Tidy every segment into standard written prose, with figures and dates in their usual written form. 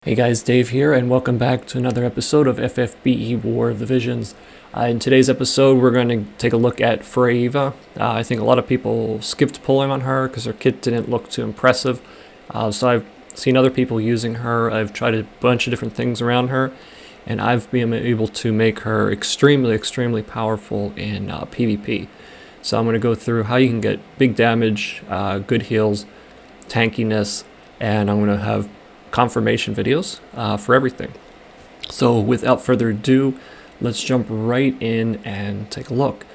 Hey guys, Dave here, and welcome back to another episode of FFBE War of the Visions. In today's episode, we're going to take a look at Freyvia. I think a lot of people skipped pulling on her because her kit didn't look too impressive. So I've seen other people using her. I've tried a bunch of different things around her, and I've been able to make her extremely powerful in PvP. So I'm going to go through how you can get big damage, good heals, tankiness, and I'm going to have confirmation videos for everything. So without further ado, let's jump right in and take a look.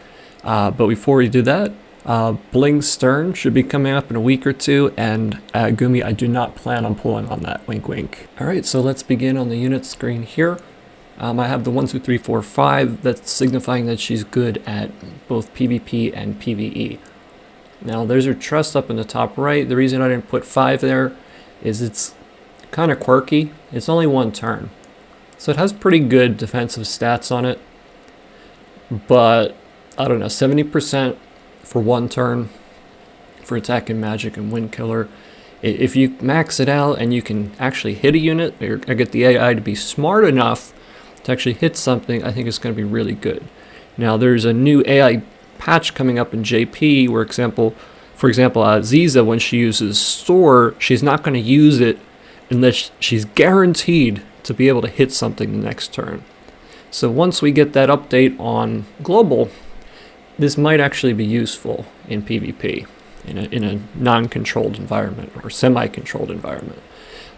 But before we do that, Bling Stern should be coming up in a week or two, and Gumi, I do not plan on pulling on that, wink wink. Alright, so let's begin on the unit screen here. I have the 1, 2, 3, 4, 5, that's signifying that she's good at both PvP and PvE. Now there's her trust up in the top right. The reason I didn't put 5 there is it's kind of quirky. It's only one turn, so it has pretty good defensive stats on it, but I don't know, 70% for one turn for attack and magic and wind killer. If you max it out and you can actually hit a unit, or get the AI to be smart enough to actually hit something, I think it's going to be really good. Now there's a new AI patch coming up in JP where for example Ziza, when she uses Soar, she's not going to use it unless she's guaranteed to be able to hit something the next turn. So once we get that update on global, this might actually be useful in PvP, in a non-controlled environment or semi-controlled environment.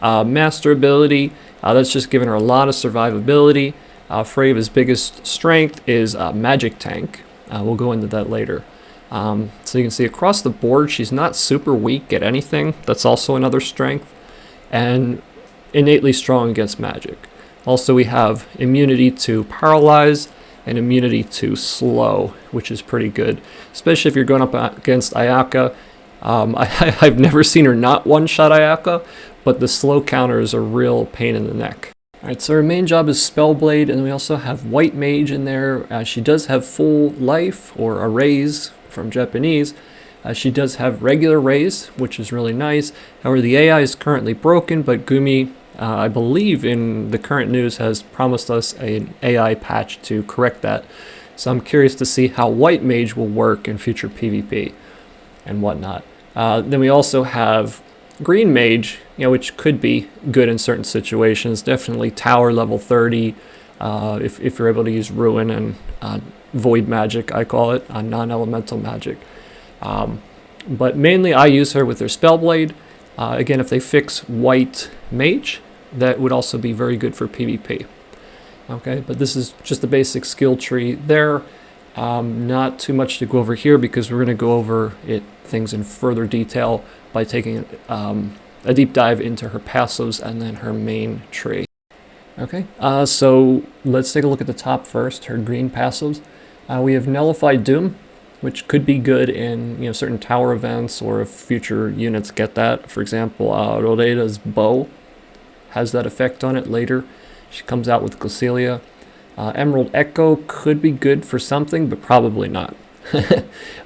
Master ability, that's just giving her a lot of survivability. Freyvia's biggest strength is magic tank. We'll go into that later. So you can see across the board, she's not super weak at anything. That's also another strength. And innately strong against magic. Also, we have immunity to paralyze and immunity to slow, which is pretty good, especially if you're going up against Ayaka. I've never seen her not one-shot Ayaka, but the slow counter is a real pain in the neck. Alright, so her main job is Spellblade, and we also have White Mage in there. She does have full life, or a raise from Japanese. She does have regular raise, which is really nice. However, the AI is currently broken, but Gumi, I believe in the current news, has promised us an AI patch to correct that. So I'm curious to see how White Mage will work in future PvP and whatnot. Then we also have Green Mage, which could be good in certain situations. Definitely Tower level 30, if you're able to use Ruin and Void Magic, I call it, non-elemental magic. But mainly I use her with her Spellblade. Again, if they fix White Mage, that would also be very good for PvP. Okay, but this is just the basic skill tree there. Not too much to go over here because we're going to go over things in further detail by taking a deep dive into her passives and then her main tree. Okay, so let's take a look at the top first, her green passives. We have Nullified Doom, which could be good in certain tower events, or if future units get that. For example, Rodeda's bow has that effect on it later. She comes out with Glacelia. Emerald Echo could be good for something, but probably not.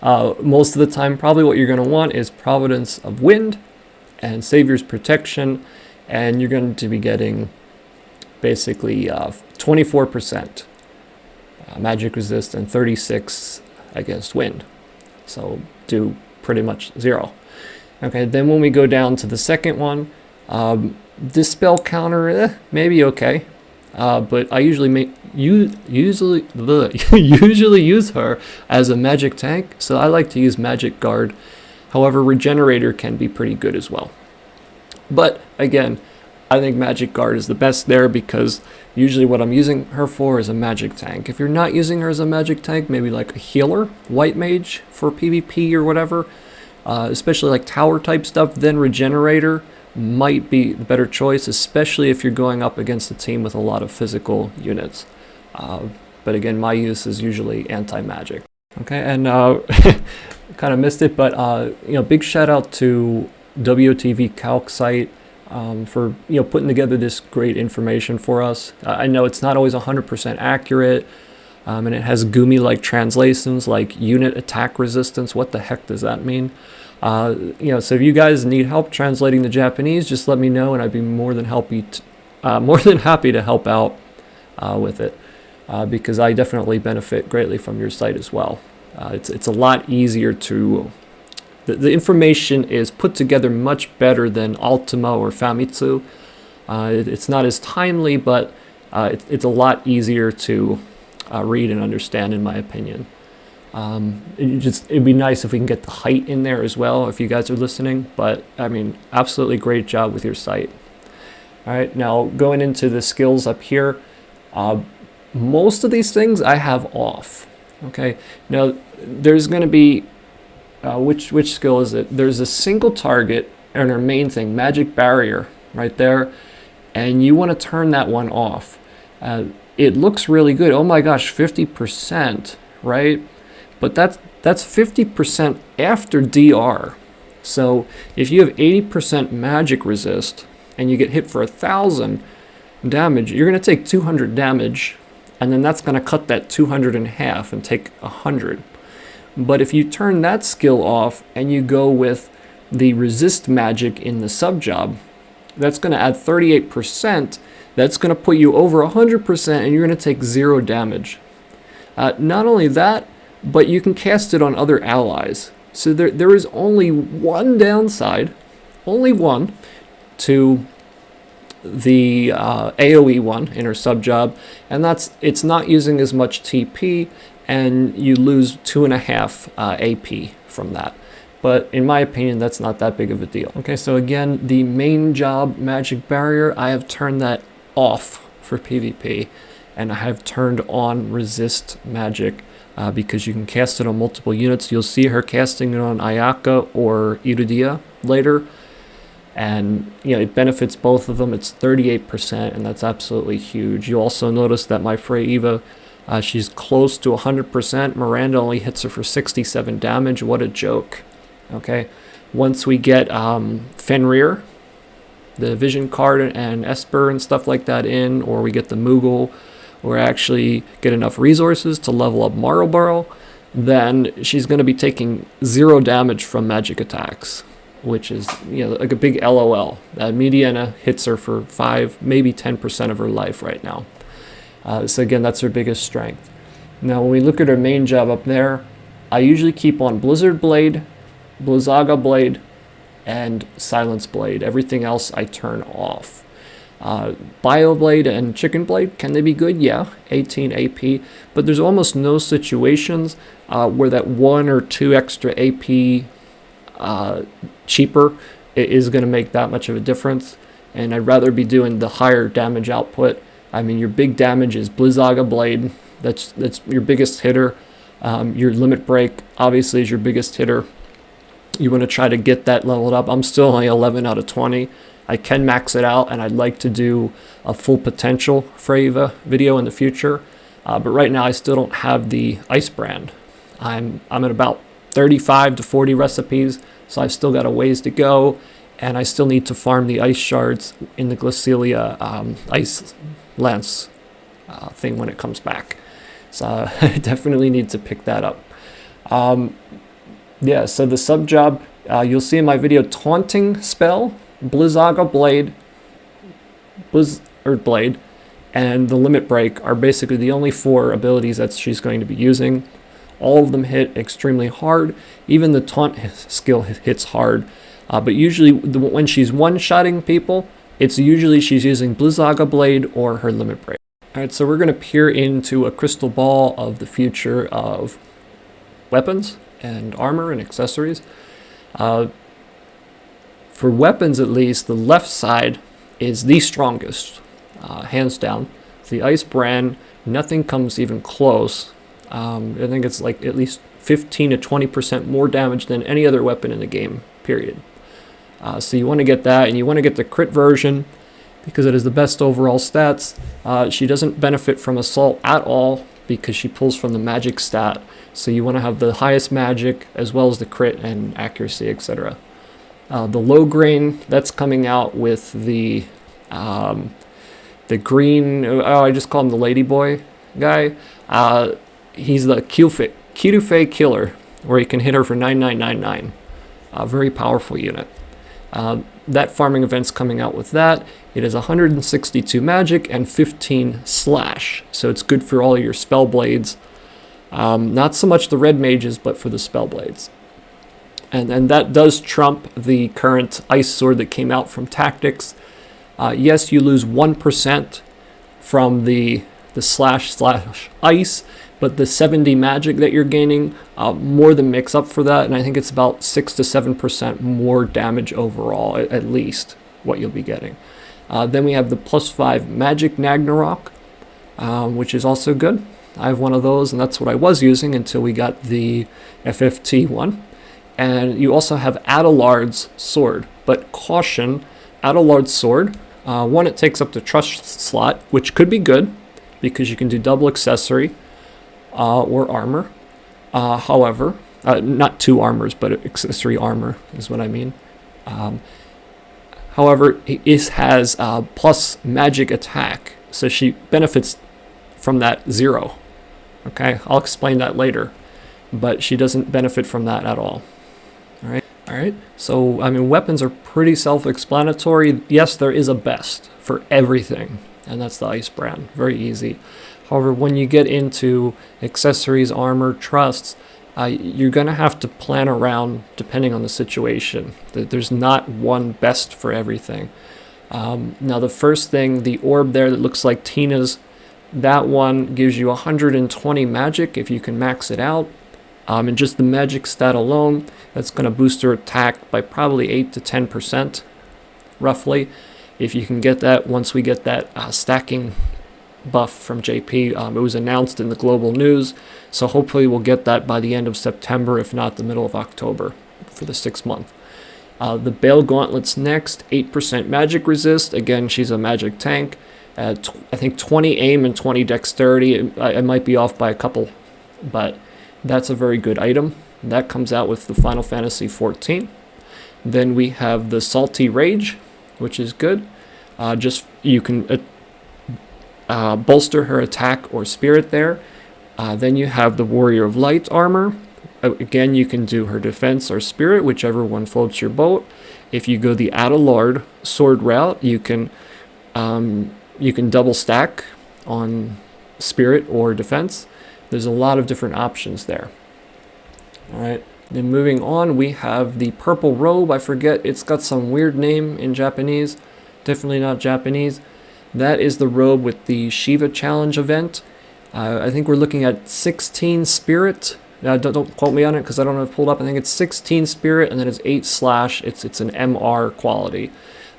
Most of the time, probably what you're going to want is Providence of Wind and Savior's Protection, and you're going to be getting basically 24% magic resist and 36 against wind, so do pretty much 0. Okay, then when we go down to the second one, this spell counter, maybe okay, but I usually usually use her as a magic tank, so I like to use Magic Guard. However, Regenerator can be pretty good as well. But again, I think Magic Guard is the best there because usually what I'm using her for is a magic tank. If you're not using her as a magic tank, maybe like a healer, White Mage for PvP or whatever, especially like tower type stuff, then Regenerator might be the better choice, especially if you're going up against a team with a lot of physical units. But again, my use is usually anti-magic. Okay, and kind of missed it, but big shout out to WOTV Calc site for putting together this great information for us. I know it's not always 100% accurate, and it has Gumi-like translations like unit attack resistance. What the heck does that mean? So if you guys need help translating the Japanese, just let me know, and I'd be more than happy more than happy to help out with it, because I definitely benefit greatly from your site as well. It's a lot easier to... The information is put together much better than Ultima or Famitsu. It's not as timely, but it's a lot easier to read and understand, in my opinion. It'd be nice if we can get the height in there as well, if you guys are listening. But I mean, absolutely great job with your site. All right, now going into the skills up here, most of these things I have off. Okay, now there's going to be which skill is it? There's a single target and our main thing, magic barrier, right there, and you want to turn that one off. It looks really good. Oh my gosh, 50%, right? But that's 50% after DR. So if you have 80% magic resist and you get hit for 1,000 damage, you're going to take 200 damage, and then that's going to cut that 200 in half and take 100. But if you turn that skill off and you go with the resist magic in the sub job, that's going to add 38%. That's going to put you over 100%, and you're going to take 0 damage. Not only that, but you can cast it on other allies. So there is only one downside, only one, to the AoE one in her sub job, and that's it's not using as much TP, and you lose 2.5 AP from that. But in my opinion, that's not that big of a deal. Okay, so again, the main job magic barrier, I have turned that off for PvP, and I have turned on resist magic because you can cast it on multiple units. You'll see her casting it on Ayaka or Iridia later, and you know, it benefits both of them. It's 38%, and that's absolutely huge. You'll also notice that my Freyvia, she's close to 100%. Miranda only hits her for 67 damage. What a joke. Okay, once we get Fenrir, the vision card, and Esper and stuff like that in, or we get the Moogle, or actually get enough resources to level up Marlborough, then she's going to be taking 0 damage from magic attacks, which is, you know, like a big LOL. Mediana hits her for 5, maybe 10% of her life right now. So again, that's her biggest strength. Now, when we look at her main job up there, I usually keep on Blizzard Blade, Blizzaga Blade, and Silence Blade. Everything else I turn off. Bioblade and Chicken Blade, can they be good? Yeah, 18 AP, but there's almost no situations where that 1 or 2 extra AP cheaper is going to make that much of a difference, and I'd rather be doing the higher damage output. I mean, your big damage is Blizzaga Blade, that's your biggest hitter. Your Limit Break obviously is your biggest hitter. You want to try to get that leveled up. I'm still only 11 out of 20. I can max it out, and I'd like to do a full potential Freyvia video in the future. But right now I still don't have the Ice brand. I'm at about 35 to 40 recipes, so I've still got a ways to go, and I still need to farm the ice shards in the Glacialia ice lance thing when it comes back. So I definitely need to pick that up. Yeah, so the sub job, you'll see in my video, Taunting Spell, Blizzaga Blade, Blizzard Blade, and the Limit Break are basically the only 4 abilities that she's going to be using. All of them hit extremely hard. Even the taunt skill hits hard. But usually when she's one-shotting people, it's usually she's using Blizzaga Blade or her Limit Break. Alright, so we're going to peer into a crystal ball of the future of weapons and armor and accessories. For weapons at least, the left side is the strongest, hands down. The Ice brand, nothing comes even close. I think it's like at least 15 to 20% more damage than any other weapon in the game, period. So you want to get that, and you want to get the crit version because it is the best overall stats. She doesn't benefit from assault at all because she pulls from the magic stat. So you want to have the highest magic as well as the crit and accuracy, etc. The low grain, that's coming out with the green, I just call him the Ladyboy guy. He's the Kirufe Killer, where he can hit her for 9999. A very powerful unit. That farming event's coming out with that. It is 162 magic and 15 slash, so it's good for all your spell blades. Not so much the red mages, but for the spell blades. And that does trump the current ice sword that came out from Tactics. Yes, you lose 1% from the slash ice, but the 70 magic that you're gaining more than makes up for that, and I think it's about 6 to 7% more damage overall, at least, what you'll be getting. Then we have the +5 magic Nagnarok, which is also good. I have one of those, and that's what I was using until we got the FFT one. And you also have Adelard's sword, but caution, Adelard's sword, one, it takes up the trust slot, which could be good, because you can do double accessory or armor. However, not 2 armors, but accessory armor is what I mean. However, it has plus magic attack, so she benefits from that 0. Okay, I'll explain that later, but she doesn't benefit from that at all. All right. So I mean, weapons are pretty self-explanatory. Yes, there is a best for everything, and that's the Ice brand. Very easy. However, when you get into accessories, armor, trusts, you're going to have to plan around depending on the situation. There's not one best for everything. Now, the first thing, the orb there that looks like Tina's, that one gives you 120 magic if you can max it out. And just the magic stat alone, that's going to boost her attack by probably 8 to 10%, roughly. If you can get that, once we get that stacking buff from JP, it was announced in the global news, so hopefully we'll get that by the end of September, if not the middle of October, for the 6th month. The Bale Gauntlet's next, 8% magic resist. Again, she's a magic tank. I think 20 aim and 20 dexterity. I might be off by a couple, but that's a very good item. That comes out with the Final Fantasy XIV. Then we have the Salty Rage, which is good. Just you can bolster her attack or spirit there. Then you have the Warrior of Light armor. Again, you can do her defense or spirit, whichever one floats your boat. If you go the Adelard sword route, you can double stack on spirit or defense. There's a lot of different options there. All right. Then moving on, we have the Purple Robe. I forget, it's got some weird name in Japanese. Definitely not Japanese. That is the robe with the Shiva Challenge event. I think we're looking at 16 spirit. Don't quote me on it because I don't have it pulled up. I think it's 16 spirit and then it's 8 slash. It's an MR quality.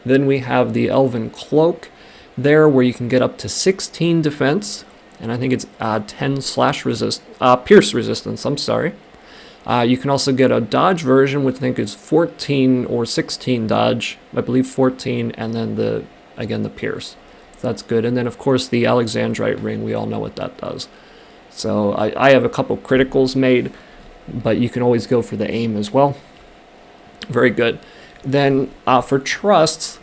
Then we have the Elven Cloak there where you can get up to 16 defense. And I think it's 10 slash pierce resistance. I'm sorry. You can also get a dodge version, which I think is 14 or 16 dodge. I believe 14, and then the pierce. So that's good. And then of course the Alexandrite ring. We all know what that does. So I have a couple criticals made, but you can always go for the aim as well. Very good. Then for trusts.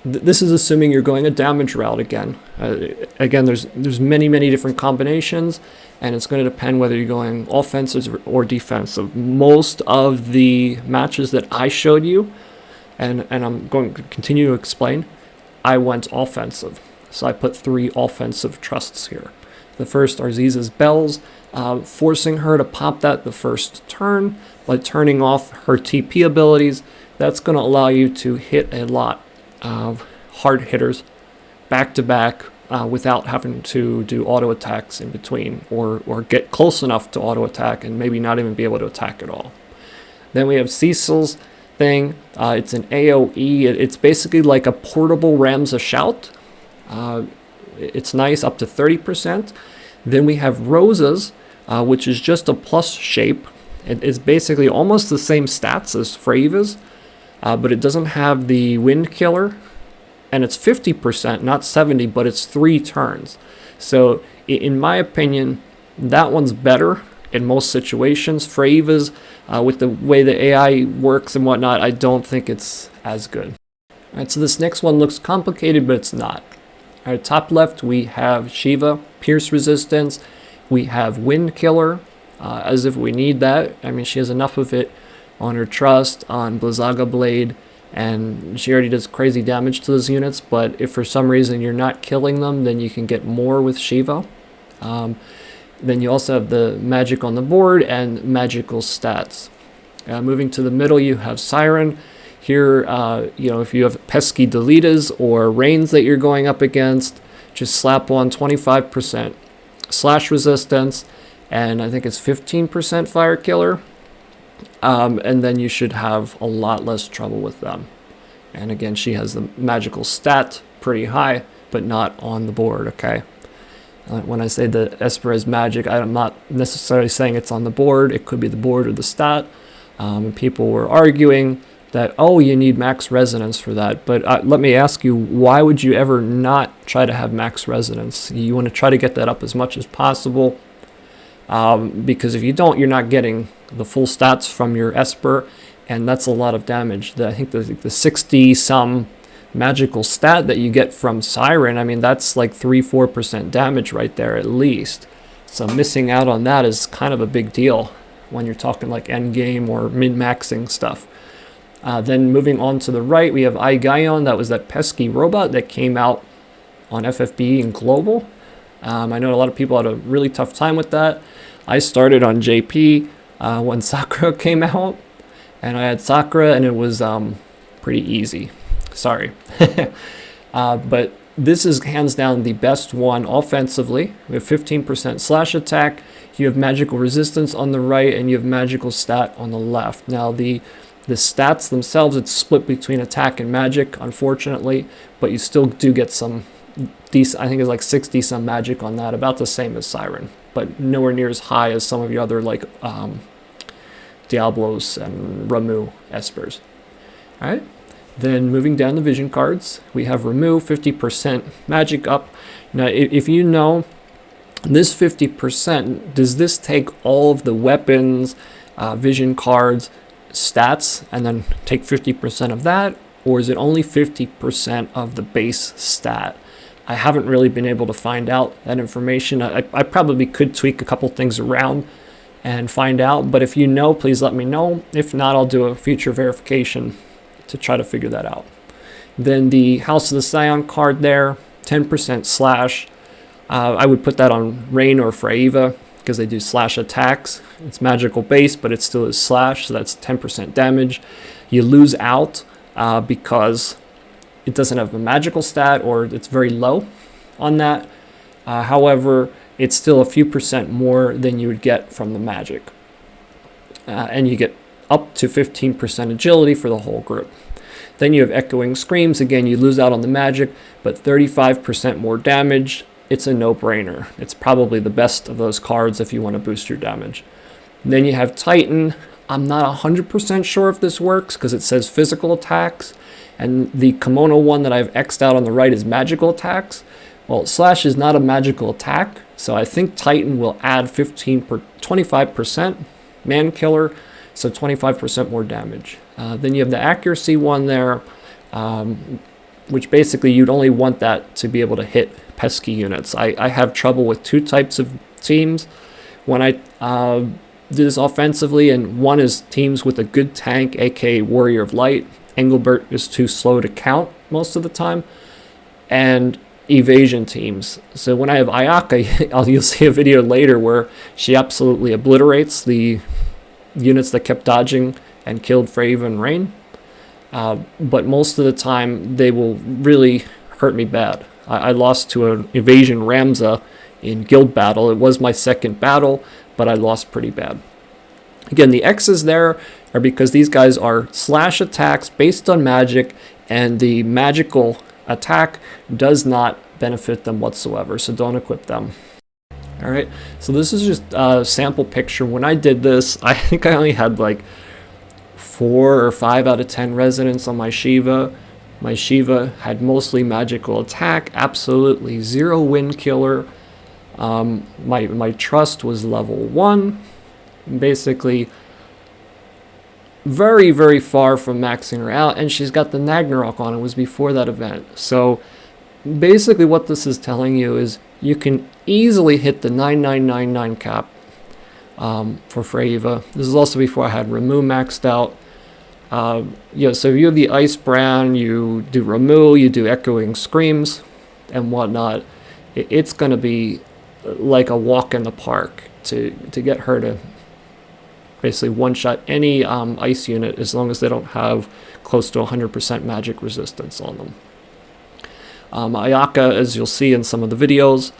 This is assuming you're going a damage route again. Again, there's many different combinations, and it's going to depend whether you're going offensive or defensive. Most of the matches that I showed you, and I'm going to continue to explain, I went offensive. So I put 3 offensive trusts here. The first are Ziza's Bells, forcing her to pop that the first turn by turning off her TP abilities. That's going to allow you to hit a lot of hard hitters back to back without having to do auto attacks in between or get close enough to auto attack and maybe not even be able to attack at all. Then we have Cecil's thing. It's an AoE. It's basically like a portable Ramza Shout. It's nice, up to 30%. Then we have Rosa's, which is just a plus shape. It's basically almost the same stats as Freyvia's. But it doesn't have the wind killer, and it's 50%, not 70, but it's 3 turns. So in my opinion, that one's better in most situations. Freyvia's, with the way the AI works and whatnot, I don't think it's as good. All right, so this next one looks complicated, but it's not. All right, top left, we have Shiva, Pierce Resistance. We have Wind Killer, as if we need that. I mean, she has enough of it on her trust, on Blizzaga Blade, and she already does crazy damage to those units, but if for some reason you're not killing them, then you can get more with Shiva. Then you also have the magic on the board and magical stats. Moving to the middle, you have Siren. Here, if you have pesky Deletas or Rains that you're going up against, just slap on 25% slash resistance, and I think it's 15% fire killer. And then you should have a lot less trouble with them. And again, she has the magical stat pretty high, but not on the board, okay? When I say the Esper is magic, I'm not necessarily saying it's on the board. It could be the board or the stat. People were arguing that, oh, you need max resonance for that. But let me ask you, why would you ever not try to have max resonance? You want to try to get that up as much as possible. Because if you don't, you're not getting the full stats from your Esper, and that's a lot of damage. I think the 60-some magical stat that you get from Siren, I mean, that's like 3-4% damage right there at least. So missing out on that is kind of a big deal when you're talking like endgame or min-maxing stuff. Then moving on to the right, we have Aigayon. That was that pesky robot that came out on FFBE and Global. I know a lot of people had a really tough time with that. I started on JP when Sakura came out, and I had Sakura, and it was pretty easy. Sorry. But this is hands down the best one offensively. We have 15% slash attack. You have magical resistance on the right, and you have magical stat on the left. Now, the stats themselves, it's split between attack and magic, unfortunately, but you still do get some decent, I think it's like 60-some magic on that, about the same as Siren, but nowhere near as high as some of your other, like, Diablos and Ramu Espers. All right. Then moving down the vision cards, we have Ramu, 50% magic up. Now, if you know this 50%, does this take all of the weapons, vision cards, stats, and then take 50% of that? Or is it only 50% of the base stat? I haven't really been able to find out that information. I probably could tweak a couple things around and find out, but if you know, please let me know. If not, I'll do a future verification to try to figure that out. Then the House of the Scion card there, 10% slash. I would put that on Rain or Freyvia because they do slash attacks. It's magical base, but it still is slash, so that's 10% damage. You lose out because it doesn't have a magical stat, or it's very low on that. However, it's still a few percent more than you would get from the magic. And you get up to 15% agility for the whole group. Then you have Echoing Screams. Again, you lose out on the magic, but 35% more damage. It's a no-brainer. It's probably the best of those cards if you want to boost your damage. Then you have Titan. I'm not 100% sure if this works because it says physical attacks, and the Kimono one that I've X'd out on the right is magical attacks. Well, slash is not a magical attack, so I think Titan will add 25% man killer, so 25% more damage. Then you have the accuracy one there, which basically you'd only want that to be able to hit pesky units. I have trouble with two types of teams when I do this offensively, and one is teams with a good tank, aka Warrior of Light. Engelbert is too slow to count most of the time, and evasion teams. So when I have Ayaka, you'll see a video later where she absolutely obliterates the units that kept dodging and killed Freyvia and Rain. But most of the time, they will really hurt me bad. I lost to an evasion Ramza in guild battle. It was my second battle, but I lost pretty bad. Again, the X's there are because these guys are slash attacks based on magic, and the magical attack does not benefit them whatsoever, so don't equip them. All right, so this is just a sample picture. When I did this, I think I only had like 4 or 5 out of 10 resonance on my Shiva. My Shiva had mostly magical attack, absolutely 0 wind killer. My trust was level 1, basically very, very far from maxing her out, and she's got the Nagnarok on. It was before that event. So basically what this is telling you is you can easily hit the 9999 cap for Freyvia. This is also before I had Ramu maxed out. So if you have the Ice Brand, you do Ramu, you do Echoing Screams and whatnot, it's going to be like a walk in the park to get her to basically one-shot any ice unit as long as they don't have close to 100% magic resistance on them. Ayaka, as you'll see in some of the videos,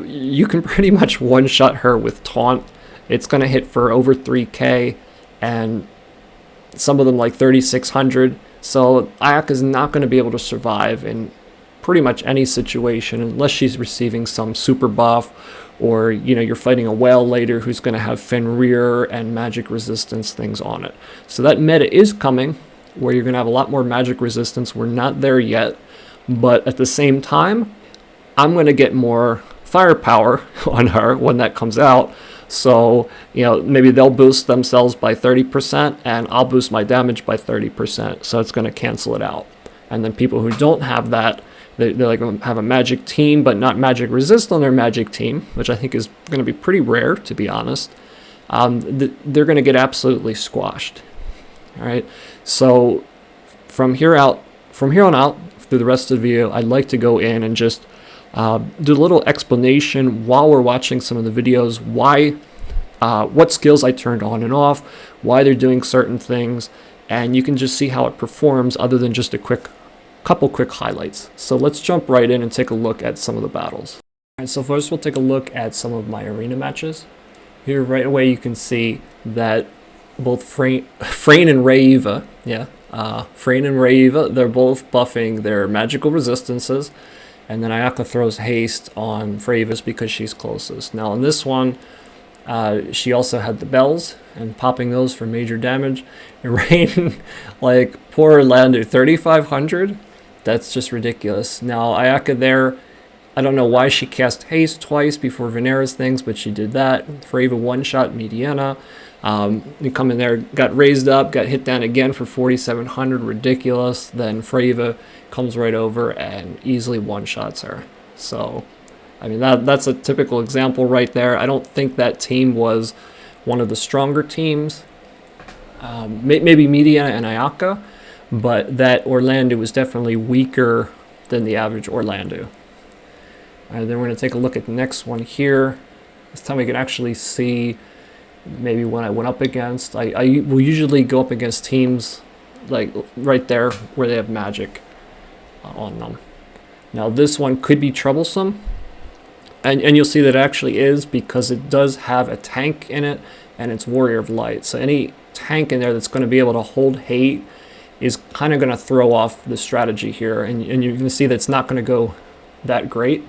you can pretty much one-shot her with Taunt. It's going to hit for over 3k, and some of them like 3600. So Ayaka's not going to be able to survive in pretty much any situation unless she's receiving some super buff, or you're fighting a whale later who's going to have Fenrir and magic resistance things on it. So that meta is coming where you're going to have a lot more magic resistance. We're not there yet, but at the same time, I'm going to get more firepower on her when that comes out. So, maybe they'll boost themselves by 30% and I'll boost my damage by 30%. So it's going to cancel it out. And then people who don't have that, they like have a magic team but not magic resist on their magic team, which I think is going to be pretty rare, to be honest. They're going to get absolutely squashed. All right. So from here on out, through the rest of the video, I'd like to go in and just do a little explanation while we're watching some of the videos, what skills I turned on and off, why they're doing certain things, and you can just see how it performs other than just a couple quick highlights. So let's jump right in and take a look at some of the battles. All right, so first we'll take a look at some of my arena matches. Here right away you can see that both Freyne and Freyvia, Freyne and Freyvia, they're both buffing their magical resistances, and then Ayaka throws haste on Freyvia because she's closest. Now in this one, she also had the bells and popping those for major damage. And Rain, like poor Orlando, 3,500. That's just ridiculous. Now Ayaka there, I don't know why she cast haste twice before Venera's things, but she did that. Freyvia one-shot Mediana. You come in there, got raised up, got hit down again for 4,700, ridiculous. Then Freyvia comes right over and easily one-shots her. So, I mean, that's a typical example right there. I don't think that team was one of the stronger teams. Maybe Mediana and Ayaka, but that Orlando was definitely weaker than the average Orlando. Then we're going to take a look at the next one here. This time we can actually see maybe when I went up against. I will usually go up against teams like right there where they have magic on them. Now this one could be troublesome, and you'll see that it actually is, because it does have a tank in it and it's Warrior of Light. So any tank in there that's going to be able to hold hate is kind of going to throw off the strategy here, and you're going to see that it's not going to go that great.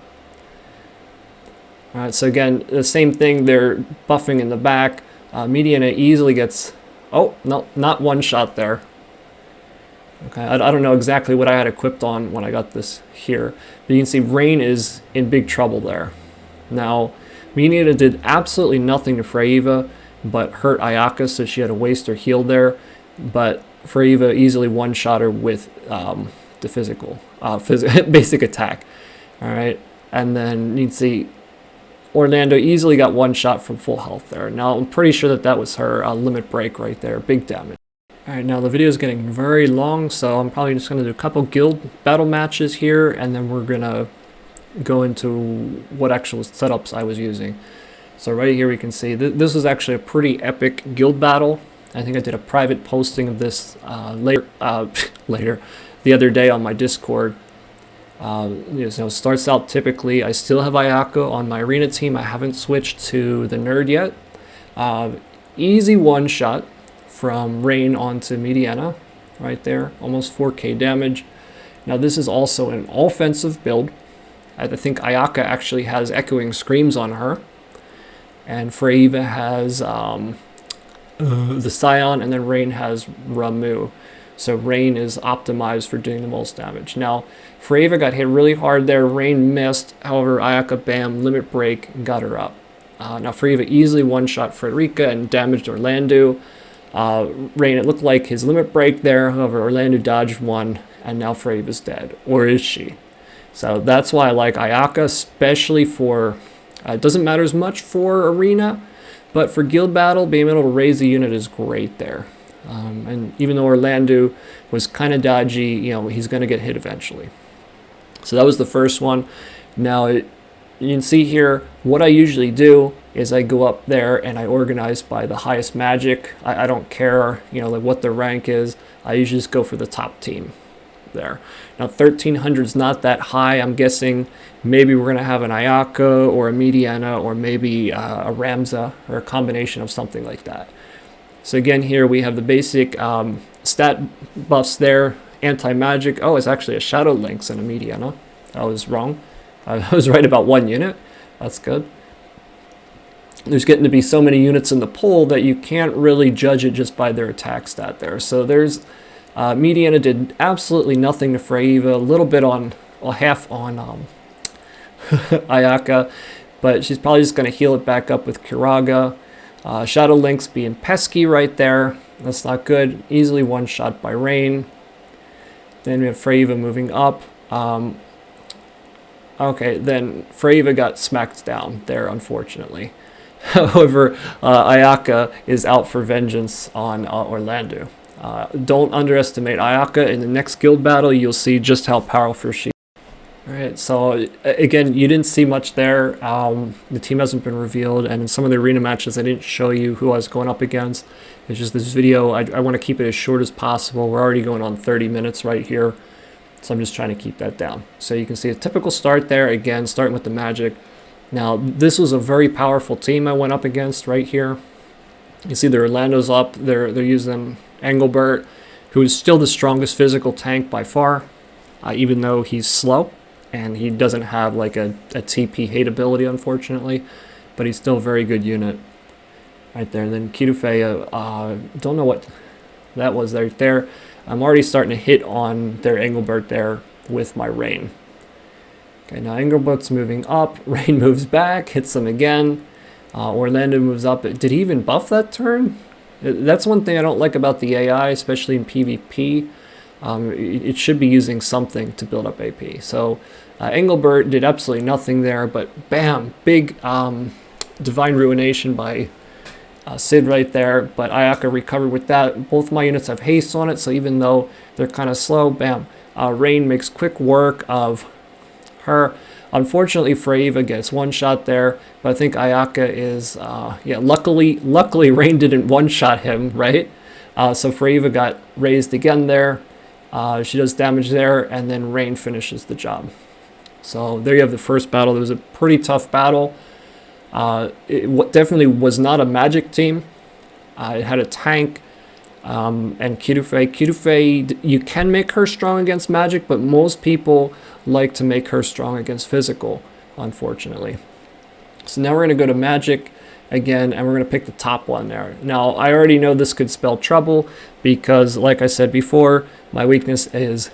All right, so again, the same thing, they're buffing in the back. Mediana easily gets, oh, no, not one shot there. Okay, I don't know exactly what I had equipped on when I got this here, but you can see Rain is in big trouble there. Now, Mediana did absolutely nothing to Freyvia, but hurt Ayaka, so she had to waste her heal there. But Freyvia easily one-shot her with the basic attack. All right, and then you can see Orlando easily got one shot from full health there. Now, I'm pretty sure that was her limit break right there, big damage. Alright, now the video is getting very long, so I'm probably just going to do a couple guild battle matches here, and then we're going to go into what actual setups I was using. So right here we can see this was actually a pretty epic guild battle. I think I did a private posting of this later the other day on my Discord. So it starts out typically, I still have Ayaka on my arena team. I haven't switched to the nerd yet. Easy one shot from Rain onto Mediana right there, almost 4k damage. Now this is also an offensive build. I think Ayaka actually has Echoing Screams on her, and Freyvia has the Scion, and then Rain has Ramu. So Rain is optimized for doing the most damage. Now, Freyvia got hit really hard there. Rain missed. However, Ayaka, bam, limit break, and got her up. Now, Freyvia easily one-shot Frederica and damaged Orlando. Rain, it looked like his limit break there. However, Orlando dodged one, and now Freyvia's dead. Or is she? So that's why I like Ayaka, especially for... it doesn't matter as much for arena, but for guild battle, being able to raise the unit is great there. And even though Orlando was kind of dodgy, he's going to get hit eventually. So that was the first one. Now, you can see here, what I usually do is I go up there and I organize by the highest magic. I don't care, like what their rank is. I usually just go for the top team there. Now, 1300 is not that high. I'm guessing maybe we're going to have an Ayaka or a Mediana or maybe a Ramza or a combination of something like that. So again, here we have the basic stat buffs there. Anti-magic. Oh, it's actually a Shadow Lynx and a Mediana. I was wrong. I was right about one unit. That's good. There's getting to be so many units in the pool that you can't really judge it just by their attack stat there. So there's Mediana did absolutely nothing to Freyvia, a little bit on, well, half on Ayaka, but she's probably just going to heal it back up with Kiraga. Shadow Lynx being pesky right there. That's not good. Easily one shot by Rain. Then we have Freyvia moving up. Okay, then Freyvia got smacked down there, unfortunately. However, Ayaka is out for vengeance on Orlando. Don't underestimate Ayaka. In the next guild battle, you'll see just how powerful she is. Alright, so again, you didn't see much there. The team hasn't been revealed, and in some of the arena matches, I didn't show you who I was going up against. It's just this video, I want to keep it as short as possible. We're already going on 30 minutes right here, so I'm just trying to keep that down. So you can see a typical start there, again, starting with the magic. Now, this was a very powerful team I went up against right here. You see the Orlando's up, they're using Engelbert, who is still the strongest physical tank by far, even though he's slow. And he doesn't have like a TP hate ability, unfortunately, but he's still a very good unit right there. And then Kidufei, don't know what that was right there. I'm already starting to hit on their Engelbert there with my Rain. Okay, now Engelbert's moving up. Rain moves back, hits him again. Orlando moves up. Did he even buff that turn? That's one thing I don't like about the AI, especially in PvP. It should be using something to build up AP. So Engelbert did absolutely nothing there, but bam, big Divine Ruination by Sid right there. But Ayaka recovered with that. Both my units have haste on it, so even though they're kind of slow, bam, Rain makes quick work of her. Unfortunately, Freyvia gets one shot there, but I think Ayaka is, luckily Rain didn't one-shot him, right? So Freyvia got raised again there. She does damage there, and then Rain finishes the job. So there you have the first battle. It was a pretty tough battle. It definitely was not a magic team. It had a tank and Kidufei. Kidufei, you can make her strong against magic, but most people like to make her strong against physical, unfortunately. So now we're going to go to magic again, and we're going to pick the top one there. Now, I already know this could spell trouble because, like I said before, my weakness is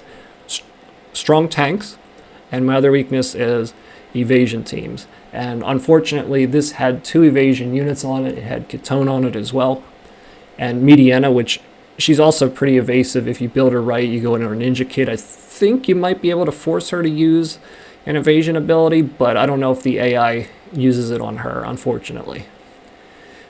strong tanks, and my other weakness is evasion teams. And unfortunately, this had 2 evasion units on it. It had Ketone on it as well. And Mediana, which she's also pretty evasive. If you build her right, you go into her ninja kit. I think you might be able to force her to use an evasion ability, but I don't know if the AI uses it on her, unfortunately.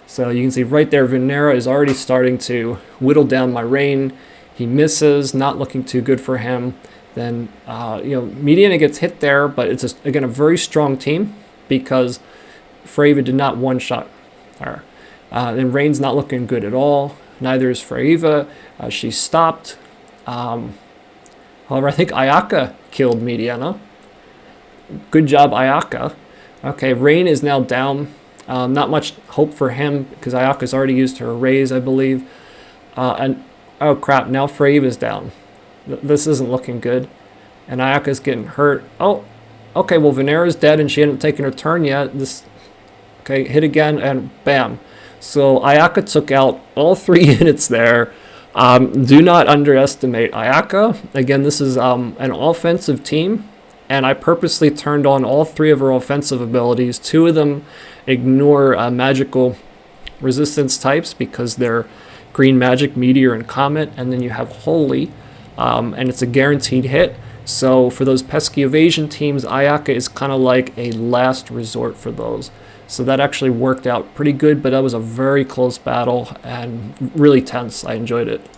So you can see right there, Venera is already starting to whittle down my Rain. He misses, not looking too good for him. Then, Mediana gets hit there, but it's, again, a very strong team because Freyvia did not one-shot her. Then Rain's not looking good at all. Neither is Freyvia. She stopped. However, I think Ayaka killed Mediana. Good job, Ayaka. Okay, Rain is now down. Not much hope for him because Ayaka's already used her raise, I believe. And oh crap, now Freyvia's down. This isn't looking good. And Ayaka's getting hurt. Oh, okay, well Venera's dead and she hadn't taken her turn yet. Okay, hit again and bam. So Ayaka took out all 3 units there. Do not underestimate Ayaka. Again, this is an offensive team, and I purposely turned on all 3 of her offensive abilities. 2 of them ignore magical resistance types because they're green magic, meteor, and comet, and then you have holy, and it's a guaranteed hit. So for those pesky evasion teams, Ayaka is kind of like a last resort for those. So that actually worked out pretty good, but that was a very close battle and really tense. I enjoyed it.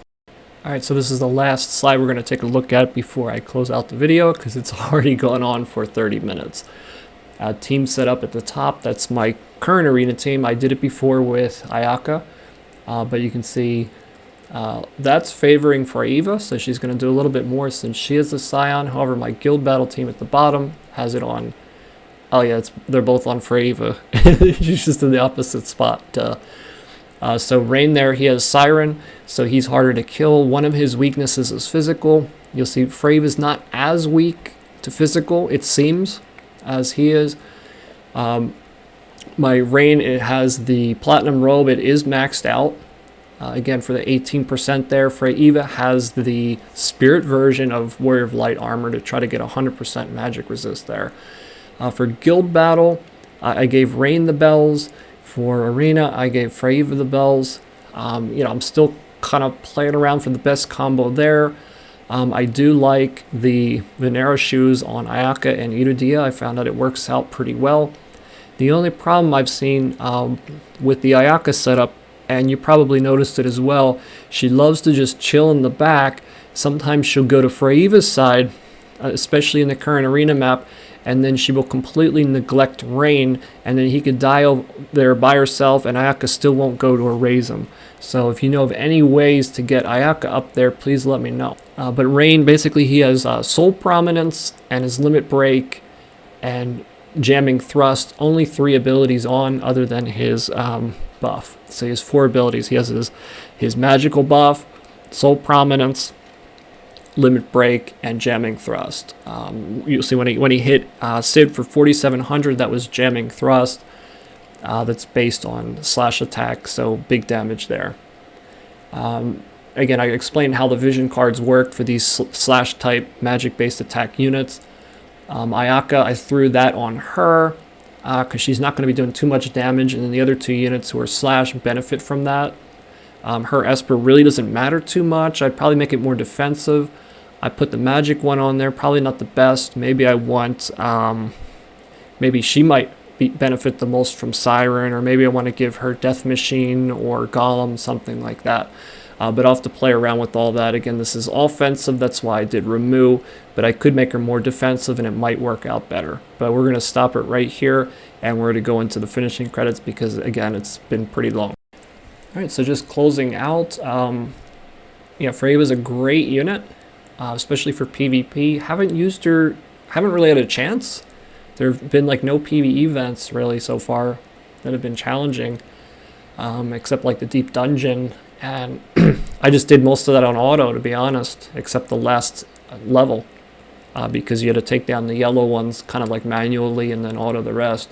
Alright, so this is the last slide we're going to take a look at before I close out the video, because it's already gone on for 30 minutes. Team setup at the top, that's my current arena team. I did it before with Ayaka, but you can see that's favoring Freyvia, so she's going to do a little bit more since she is the Scion. However, my guild battle team at the bottom has it on, oh yeah, they're both on Freyvia. She's just in the opposite spot. So Rain there, he has Siren, so he's harder to kill. One of his weaknesses is physical. You'll see Freyvia's not as weak to physical, it seems, as he is. My Rain, it has the Platinum Robe. It is maxed out. Again, for the 18% there. Freyvia has the Spirit version of Warrior of Light armor to try to get 100% magic resist there. For Guild Battle, I gave Rain the bells. For Arena, I gave Freyvia the bells. I'm still kind of playing around for the best combo there. I do like the Venera shoes on Ayaka and Iridia. I found that it works out pretty well. The only problem I've seen with the Ayaka setup, and you probably noticed it as well, she loves to just chill in the back. Sometimes she'll go to Freyvia's side, especially in the current arena map, and then she will completely neglect Rain, and then he could die there by herself, and Ayaka still won't go to erase him. So if you know of any ways to get Ayaka up there, please let me know. But Rain, basically he has Soul Prominence and his Limit Break and Jamming Thrust, only 3 abilities on other than his buff. So he has 4 abilities. He has his Magical buff, Soul Prominence, Limit Break, and Jamming Thrust. You'll see when he hit Sid for 4,700, that was Jamming Thrust. That's based on slash attack, so big damage there. Again, I explained how the vision cards work for these slash type magic based attack units. Ayaka, I threw that on her because she's not going to be doing too much damage, and then the other 2 units who are slash benefit from that. Her Esper really doesn't matter too much. I'd probably make it more defensive. I put the magic one on there, probably not the best. Maybe I want, maybe she might benefit the most from Siren, or maybe I want to give her Death Machine or Golem, something like that. But I'll have to play around with all that. Again, this is offensive, that's why I did remove, but I could make her more defensive and it might work out better. But we're going to stop it right here, and we're going to go into the finishing credits because, again, it's been pretty long. Alright, so just closing out, Freyvia is a great unit, especially for PvP. Haven't used her, haven't really had a chance. There have been like no PvE events really so far that have been challenging, except like the Deep Dungeon, and I just did most of that on auto, to be honest, except the last level, because you had to take down the yellow ones kind of like manually and then auto the rest,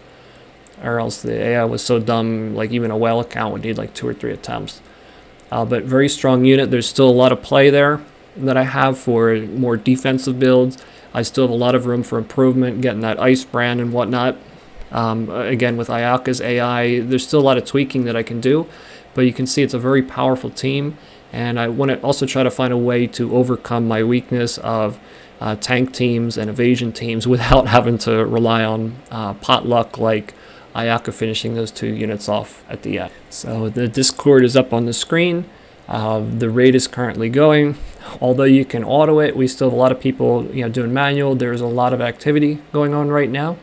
or else the AI was so dumb, like even a whale account would need like 2 or 3 attempts. But very strong unit. There's still a lot of play there that I have for more defensive builds. I still have a lot of room for improvement, getting that ice brand and whatnot. Again, with Ayaka's AI, there's still a lot of tweaking that I can do, but you can see it's a very powerful team, and I want to also try to find a way to overcome my weakness of tank teams and evasion teams without having to rely on pot luck like Ayaka finishing those 2 units off at the end. So the Discord is up on the screen. The raid is currently going. Although you can auto it, we still have a lot of people doing manual. There's a lot of activity going on right now.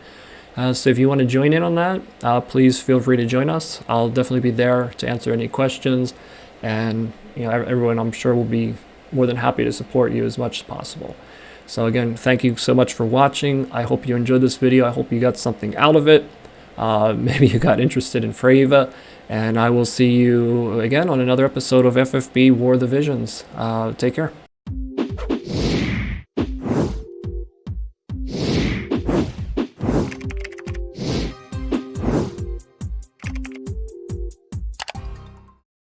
So if you want to join in on that, please feel free to join us. I'll definitely be there to answer any questions, and everyone, I'm sure, will be more than happy to support you as much as possible. So again, thank you so much for watching. I hope you enjoyed this video. I hope you got something out of it. Maybe you got interested in Freyvia, and I will see you again on another episode of FFBE War of the Visions. Take care.